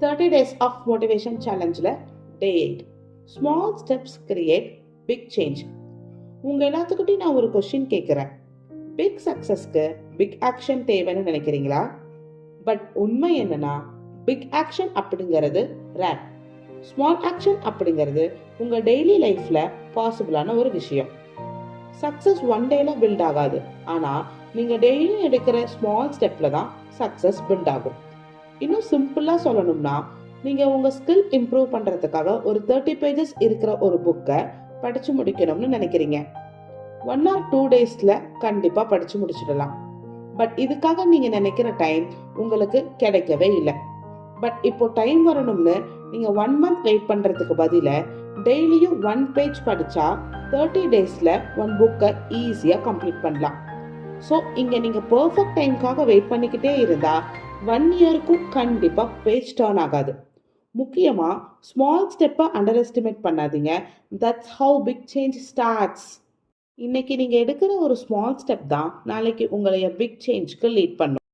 30 days of motivation challengeல day 8 small steps create big change. உங்க எல்லாத்துக்கிட்டையும் நான் ஒரு கொஸ்டின் கேட்குறேன். பிக் சக்சஸ்க்கு பிக் ஆக்ஷன் தேவைன்னு நினைக்கிறீங்களா? பட் உண்மை என்னன்னா, பிக் ஆக்ஷன் அப்படிங்கிறது ரேர். ஸ்மால் ஆக்ஷன் அப்படிங்கிறது உங்க டெய்லி லைஃப்ல பாசிபிளான ஒரு விஷயம். சக்சஸ் ஒன் டேல பில்ட் ஆகாது, ஆனா நீங்க டெய்லி எடுக்கிற ஸ்மால் ஸ்டெப்ல தான் சக்சஸ் பில்ட் ஆகும். இன்னும் சிம்பிளா சொல்லணும்னா, நீங்க உங்க ஸ்கில் இம்ப்ரூவ் பண்றதுக்காக ஒரு 30 பேஜஸ் இருக்கிற ஒரு புக்கை படிச்சு முடிக்கணும்னு நினைக்கிறீங்க. 1 or 2 டேஸ்ல கண்டிப்பா படிச்சு முடிச்சிடலாம். பட் இதுக்காக நீங்க நினைக்கிற டைம் உங்களுக்கு கிடைக்கவே இல்லை. பட் இப்போ டைம் வரணும்னு நீங்க 1 month வெயிட் பண்றதுக்கு பதில டெய்லியும் 1 பேஜ் படிச்சா 30 டேஸ்ல 1 புக்கை ஈஸியா கம்ப்ளீட் பண்ணலாம். ஸோ இங்க நீங்க பெர்ஃபெக்ட் டைம்காக வெயிட் பண்ணிக்கிட்டே இருந்தா 1 இயருக்கும் கண்டிப்பா பேஜ் டர்ன் ஆகாது. முக்கியமா ஸ்மால் ஸ்டெப்பை அண்டர் எஸ்டிமேட் பண்ணாதீங்க. That's how big change starts. இன்னைக்கு நீங்க எடுக்கிற ஒரு ஸ்மால் ஸ்டெப் தான் நாளைக்கு உங்களைய பிக் சேஞ்ச்க்கு லீட் பண்ணும்.